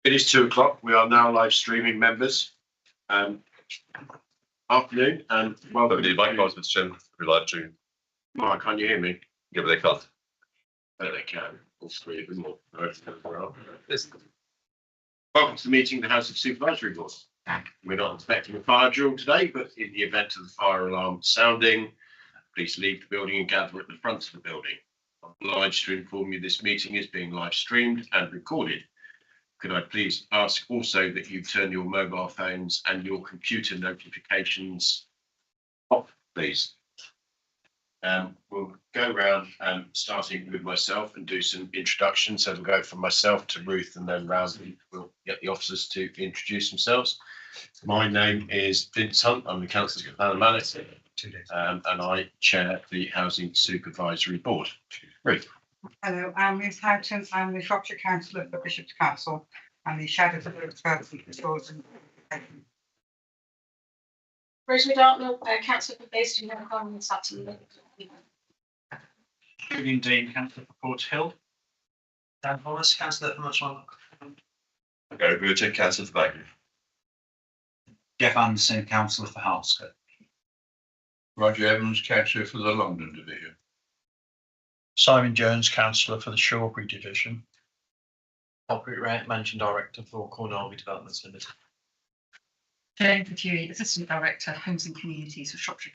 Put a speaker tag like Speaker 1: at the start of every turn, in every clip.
Speaker 1: It is 2 o'clock. We are now live streaming, members. Afternoon and welcome.
Speaker 2: Nobody, Mike Mr. Chairman, we're live streaming.
Speaker 1: Mark, can't you hear me?
Speaker 2: Yeah, but they can't.
Speaker 1: No, they can. All three of them. Welcome to the meeting of the House of Supervisory Board. We're not expecting a fire drill today, but in the event of the fire alarm sounding, please leave the building and gather at the front of the building. I'm obliged to inform you this meeting is being live streamed and recorded. Could I please ask also that you turn your mobile phones and your computer notifications off, please. We'll go around starting with myself and do some introductions. So we'll go from myself to Ruth and then round. We'll get the officers to introduce themselves. My name is Vince Hunt. I'm the Councillor for Manasseh, and I chair the Housing Supervisory Board. Ruth.
Speaker 3: Hello, I'm Ms Houghton. I'm the Shropshire Councillor for Bishop's Castle and the Shadow Person for Stores and
Speaker 4: Rosemary Dartnell, Councillor for Basing and Common Sutton.
Speaker 5: Julian Dean, Councillor for Port Hill. Dan Hollis, Councillor for Muchmark.
Speaker 2: Okay, we'll take Councillor for Bagley.
Speaker 5: Jeff Anderson, Councillor for Harlescott.
Speaker 6: Roger Evans, Councillor for the London Division.
Speaker 7: Simon Jones, Councillor for the Shrewsbury Division.
Speaker 8: Margaret Wright, Managing Director for Cornwall Developments Limited.
Speaker 9: Jane Petrie, Assistant Director, Homes and Communities for Shropshire.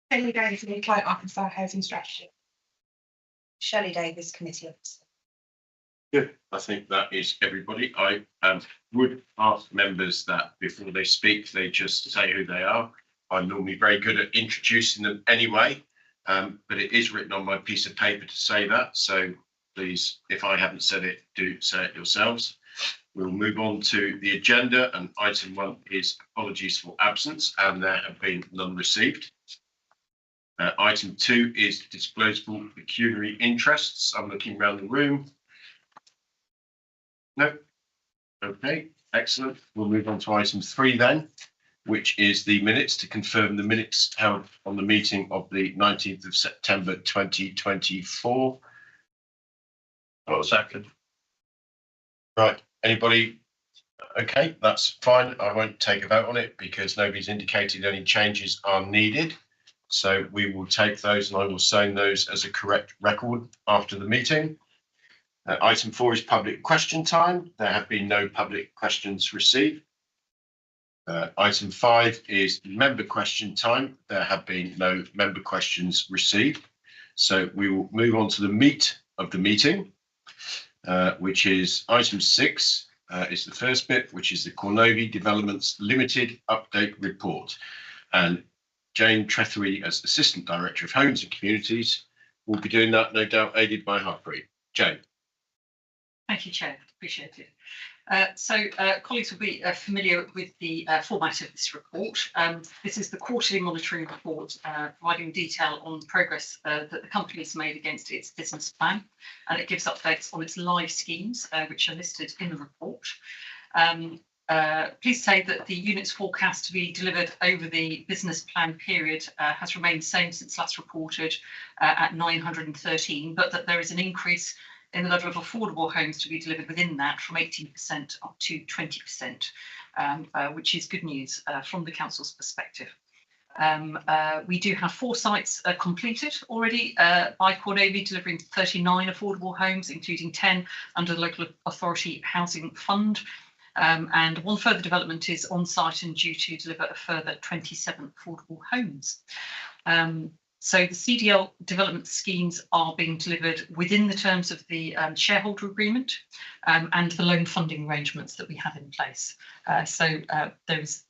Speaker 10: Haley Davis, Client Officer, Housing Strategy. Shirley Davis, Committee Officer.
Speaker 1: Good. I think that is everybody. I would ask members that before they speak, they just say who they are. I'm normally very good at introducing them anyway. But it is written on my piece of paper to say that. So please, if I haven't said it, do say it yourselves. We'll move on to the agenda, and item 1 is apologies for absence, and there have been none received. Item 2 is disposable pecuniary interests. I'm looking around the room. No. Okay, excellent. We'll move on to item 3 then, which is the minutes, to confirm the minutes held on the meeting of the 19th of September 2024.
Speaker 7: Oh, second.
Speaker 1: Right, anybody? Okay, that's fine. I won't take a vote on it because nobody's indicated any changes are needed. So we will take those and I will sign those as a correct record after the meeting. Item 4 is public question time. There have been no public questions received. Item 5 is member question time. There have been no member questions received. So we will move on to the meat of the meeting, which is item 6 is the first bit, which is the Cornwall Developments Limited Update Report. And Jane Trethewey, as Assistant Director of Homes and Communities, will be doing that, no doubt, aided by Harpreet. Jane.
Speaker 9: Thank you, Chair. Appreciate it. Colleagues will be familiar with the format of this report. This is the quarterly monitoring report, providing detail on progress that the company has made against its business plan, and it gives updates on its live schemes, which are listed in the report. Please say that the units forecast to be delivered over the business plan period has remained the same since last reported at 913, but that there is an increase in the level of affordable homes to be delivered within that from 18% up to 20%, which is good news from the council's perspective. We do have 4 sites completed already by Cornwall, delivering 39 affordable homes, including 10 under the Local Authority Housing Fund. And 1 further development is on site and due to deliver a further 27 affordable homes. So the CDL development schemes are being delivered within the terms of the shareholder agreement and the loan funding arrangements that we have in place. There is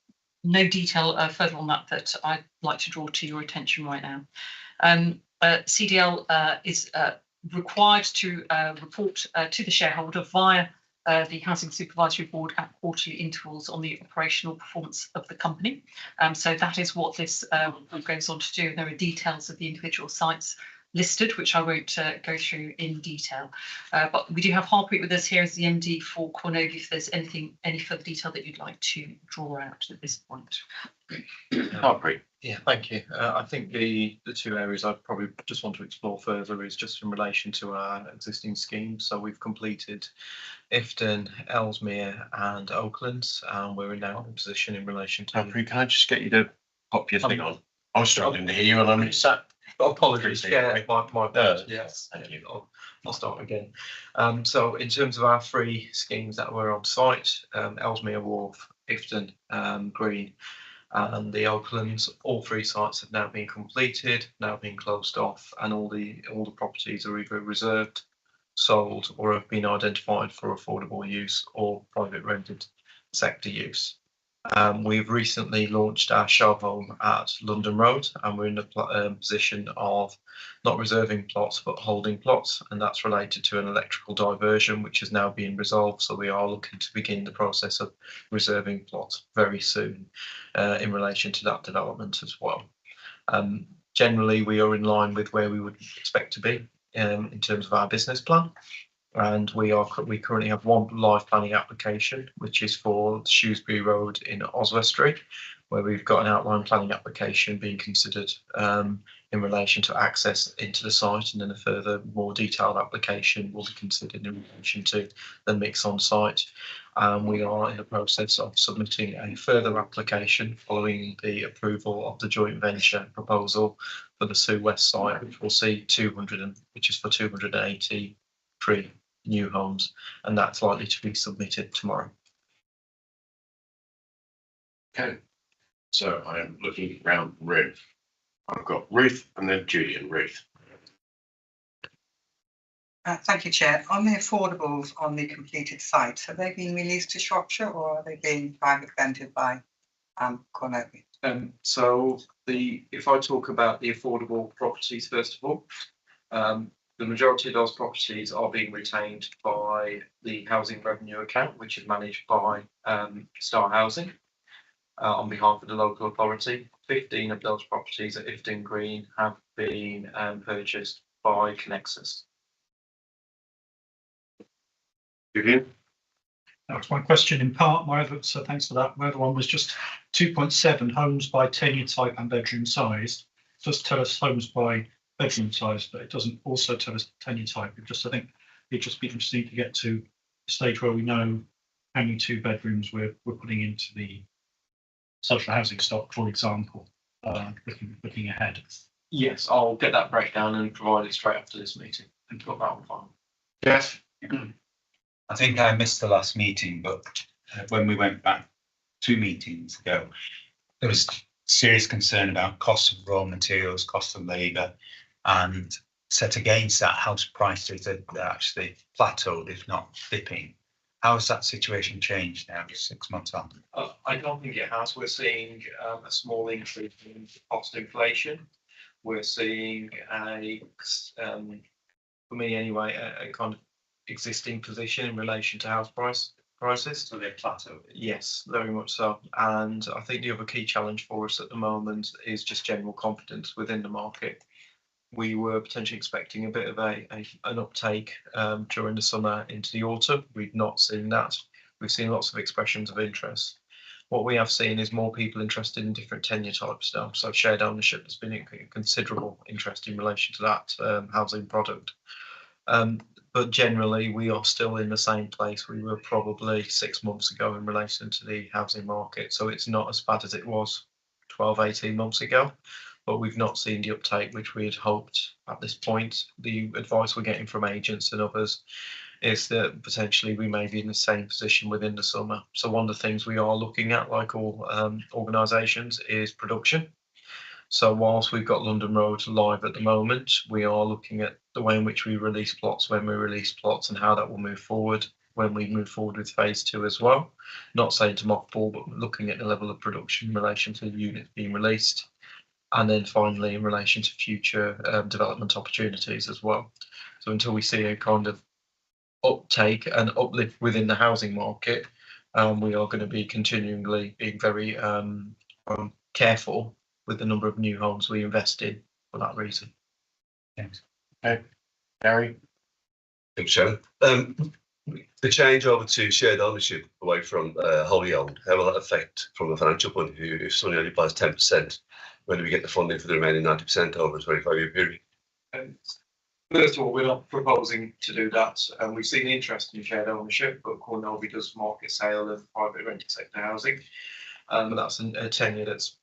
Speaker 9: no detail further on that I'd like to draw to your attention right now. CDL is required to report to the shareholder via the Housing Supervisory Board at quarterly intervals on the operational performance of the company. So that is what this goes on to do. There are details of the individual sites listed, which I won't go through in detail. But we do have Harpreet with us here as the MD for Cornogie. If there's any further detail that you'd like to draw out at this point.
Speaker 1: Harpreet.
Speaker 8: Yeah, thank you. I think the two areas I'd probably just want to explore further is just in relation to our existing schemes. So we've completed Ifton, Ellesmere and Oaklands, and we're now in a position in relation to...
Speaker 1: Harpreet, can I just get you to pop your thing on? I was struggling to hear you and I'm sat.
Speaker 8: Apologies, yeah, my
Speaker 1: No,
Speaker 8: yes,
Speaker 1: thank you.
Speaker 8: I'll start again. So in terms of our three schemes that were on site, Ellesmere Wharf, Ifton Green, and the Oaklands, all three sites have now been completed, now been closed off, and all the properties are either reserved, sold, or have been identified for affordable use or private rented sector use. We've recently launched our show home at London Road, and we're in the position of not reserving plots but holding plots, and that's related to an electrical diversion which is now being resolved. So we are looking to begin the process of reserving plots very soon in relation to that development as well. Generally, we are in line with where we would expect to be in terms of our business plan. And we currently have one live planning application, which is for Shrewsbury Road in Oswestry, where we've got an outline planning application being considered in relation to access into the site, and then a further more detailed application will be considered in relation to the mix on site. We are in the process of submitting a further application following the approval of the joint venture proposal for the Sue West site, which will see 283 new homes, and that's likely to be submitted tomorrow.
Speaker 1: Okay, so I am looking around the room. I've got Ruth and then Julie and Ruth.
Speaker 3: Thank you, Chair. On the affordables on the completed sites, have they been released to Shropshire or are they being private rented by Cornogie?
Speaker 8: So if I talk about the affordable properties first of all, the majority of those properties are being retained by the housing revenue account, which is managed by Star Housing on behalf of the local authority. 15 of those properties at Ifton Green have been purchased by Connexus.
Speaker 1: Vivian?
Speaker 7: That was my question in part. So thanks for that. My other one was just 2.7 homes by tenure type and bedroom size. It does tell us homes by bedroom size, but it doesn't also tell us tenure type. I think it'd just be interesting to get to a stage where we know how many 2 bedrooms we're putting into the social housing stock, for example, looking ahead.
Speaker 8: Yes, I'll get that breakdown and provide it straight after this meeting and put that on file.
Speaker 1: Yes.
Speaker 11: I think I missed the last meeting, but when we went back 2 meetings ago, there was serious concern about cost of raw materials, cost of labour, and set against that, house prices are actually plateaued, if not dipping. How has that situation changed now, 6 months on?
Speaker 8: I don't think it has. We're seeing a small increase in cost inflation. We're seeing for me anyway, a kind of existing position in relation to house prices.
Speaker 11: So they're plateaued.
Speaker 8: Yes, very much so. And I think the other key challenge for us at the moment is just general confidence within the market. We were potentially expecting a bit of an uptake during the summer into the autumn. We've not seen that. We've seen lots of expressions of interest. What we have seen is more people interested in different tenure types now. So shared ownership has been a considerable interest in relation to that housing product. But generally, we are still in the same place we were probably 6 months ago in relation to the housing market. So it's not as bad as it was 12, 18 months ago, but we've not seen the uptake which we had hoped at this point. The advice we're getting from agents and others is that potentially we may be in the same position within the summer. So one of the things we are looking at, like all organisations, is production. So whilst we've got London Road live at the moment, we are looking at the way in which we release plots, when we release plots, and how that will move forward when we move forward with phase 2 as well. Not saying to mothball, but looking at the level of production in relation to the units being released. And then finally, in relation to future development opportunities as well. So until we see a kind of uptake and uplift within the housing market, we are going to be continually being very careful with the number of new homes we invest in for that reason.
Speaker 11: Thanks.
Speaker 1: Gary?
Speaker 2: Thanks, Chairman. The change over to shared ownership away from wholly owned, how will that affect from a financial point of view? If somebody only buys 10%, when do we get the funding for the remaining 90% over a 25-year period?
Speaker 8: First of all, we're not proposing to do that. We've seen interest in shared ownership, but Cornwall does market sale of private rented sector housing. That's a tenure that's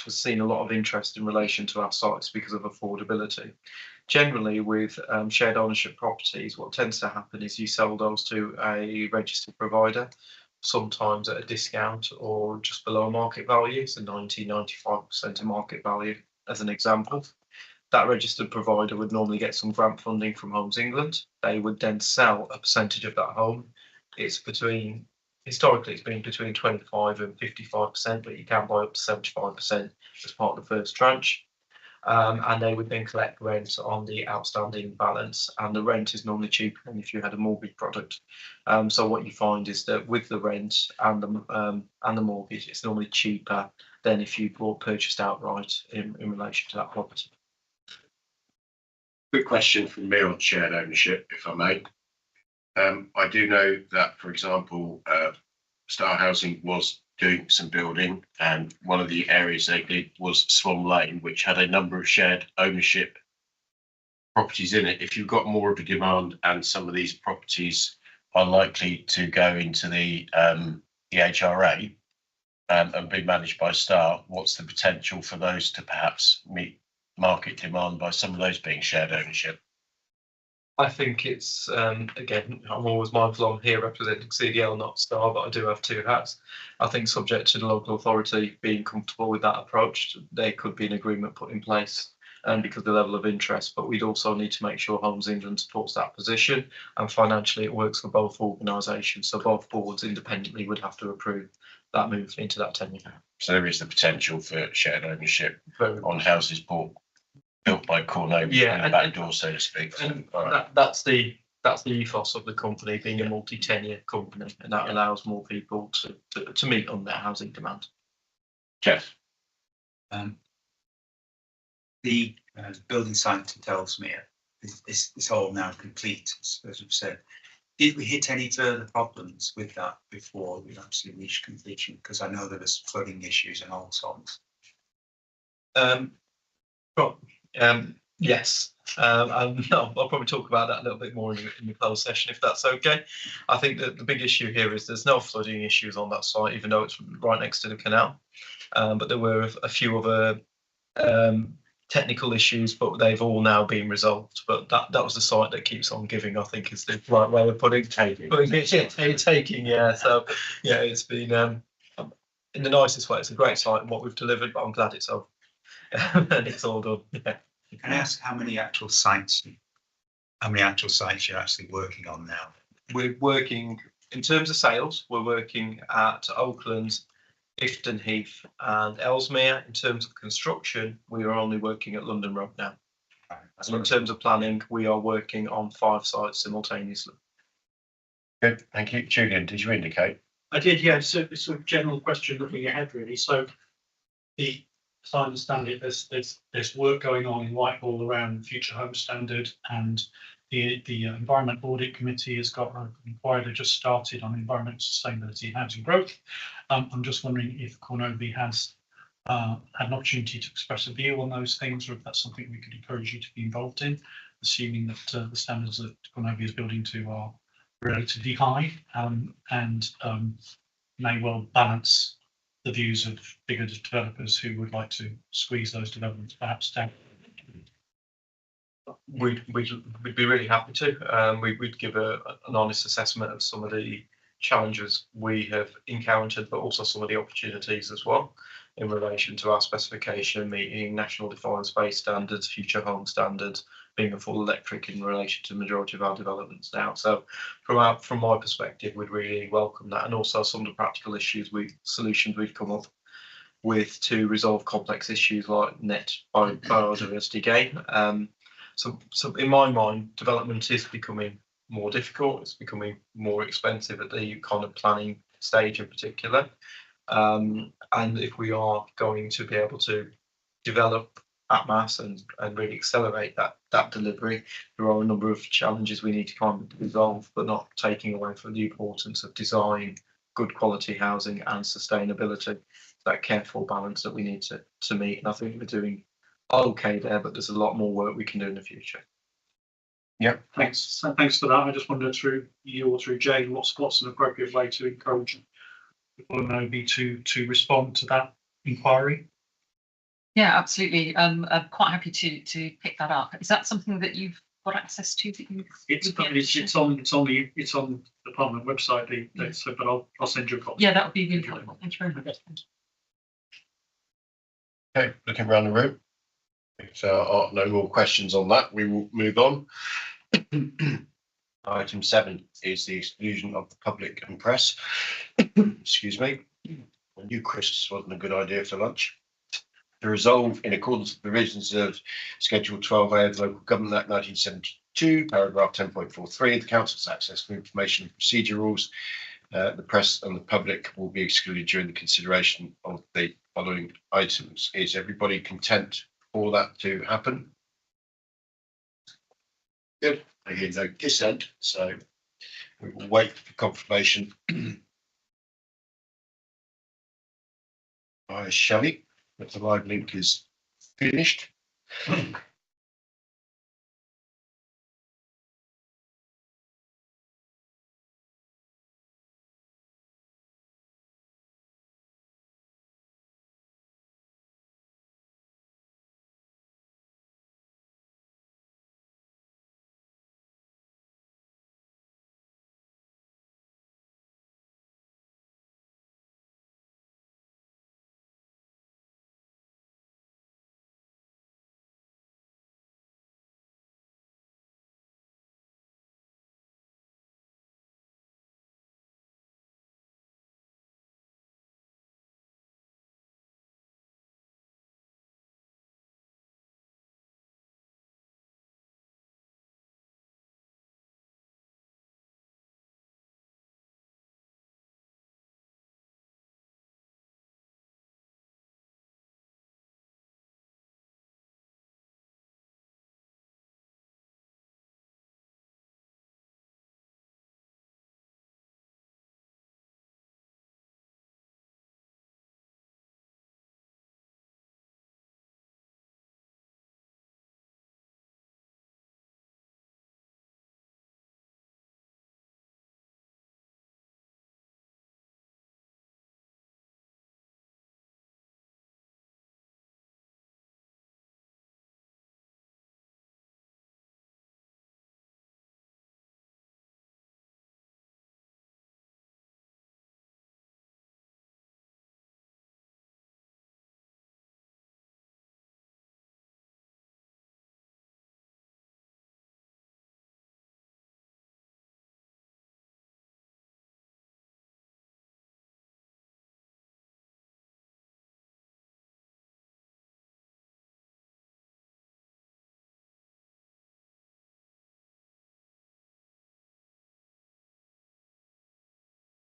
Speaker 8: seen a lot of interest in relation to our sites because of affordability. Generally, with shared ownership properties, what tends to happen is you sell those to a registered provider, sometimes at a discount or just below market value, so 90–95% of market value, as an example. That registered provider would normally get some grant funding from Homes England. They would then sell a percentage of that home. Historically, it's been between 25 and 55%, but you can buy up to 75% as part of the first tranche. And they would then collect rent on the outstanding balance, and the rent is normally cheaper than if you had a mortgage product. So what you find is that with the rent and the mortgage, it's normally cheaper than if you purchased outright in relation to that property.
Speaker 1: Quick question from me on shared ownership, if I may. I do know that, for example, Star Housing was doing some building, and one of the areas they did was Swan Lane, which had a number of shared ownership properties in it. If you've got more of a demand and some of these properties are likely to go into the HRA and be managed by Star, what's the potential for those to perhaps meet market demand by some of those being shared ownership?
Speaker 8: I think it's, again, I'm always mindful I'm here representing CDL, not Star, but I do have two hats. I think subject to the local authority being comfortable with that approach, there could be an agreement put in place because of the level of interest, but we'd also need to make sure Homes England supports that position, and financially it works for both organisations. So both boards independently would have to approve that move into that tenure.
Speaker 1: So there is the potential for shared ownership on houses built by Cornwall, in the back door, so to speak.
Speaker 8: And that's the ethos of the company, being a multi-tenure company, and that allows more people to meet on their housing demand.
Speaker 1: Jeff?
Speaker 11: The building site at Ellesmere is all now complete, as we've said. Did we hit any further problems with that before we actually reached completion? Because I know there was flooding issues and all sorts.
Speaker 8: Yes, I'll probably talk about that a little bit more in the closed session, if that's okay. I think that the big issue here is there's no flooding issues on that site, even though it's right next to the canal. But there were a few other technical issues, but they've all now been resolved. But that was the site that keeps on giving, I think, is the right way of putting it. Taking, yeah. So yeah, it's been in the nicest way. It's a great site and what we've delivered, but I'm glad it's over. And it's all done. Yeah.
Speaker 11: Can I ask how many actual sites you're actually working on now?
Speaker 8: We're working, in terms of sales, we're working at Oakland, Ifton Heath and Ellesmere. In terms of construction, we are only working at London Road now. And in terms of planning, we are working on 5 sites simultaneously.
Speaker 1: Good, thank you. Julian, did you indicate?
Speaker 7: I did, yeah. So it's a general question looking ahead, really. So as I understand it, there's work going on in Whitehall around future home standard, and the Environment Audit Committee has got an inquiry that just started on environmental sustainability and housing growth. I'm just wondering if Cornwall has had an opportunity to express a view on those things, or if that's something we could encourage you to be involved in, assuming that the standards that Cornwall is building to are relatively high and may well balance the views of bigger developers who would like to squeeze those developments perhaps down.
Speaker 8: We'd be really happy to. We'd give an honest assessment of some of the challenges we have encountered, but also some of the opportunities as well in relation to our specification, meeting national defined space standards, future home standards, being a full electric in relation to the majority of our developments now. So from my perspective, we'd really welcome that, and also some of the practical solutions we've come up with to resolve complex issues like net biodiversity gain. So in my mind, development is becoming more difficult. It's becoming more expensive at the kind of planning stage in particular. And if we are going to be able to develop at mass and really accelerate that delivery. There are a number of challenges we need to kind of resolve, but not taking away from the importance of design, good quality housing and sustainability. That careful balance that we need to meet. And I think we're doing okay there, but there's a lot more work we can do in the future.
Speaker 1: Yep.
Speaker 7: Thanks for that. I just wondered through you or through Jane, what's an appropriate way to encourage people in OB to respond to that inquiry?
Speaker 9: Yeah, absolutely. I'm quite happy to pick that up. Is that something that you've got access to? That you
Speaker 7: It's on the Parliament website. So, but I'll send you a copy.
Speaker 9: Yeah, that would be really helpful. Thank you very much.
Speaker 1: Okay, looking around the room. If there are no more questions on that, we will move on. Item 7 is the exclusion of the public and press. Excuse me. I knew crisps wasn't a good idea for lunch. To resolve in accordance with the provisions of Schedule 12A of the Local Government Act 1972, paragraph 10.43, the Council's access to information and procedure rules. The press and the public will be excluded during the consideration of the following items. Is everybody content for that to happen? Good. I hear no dissent, so we will wait for confirmation by Shelley that the live link is finished.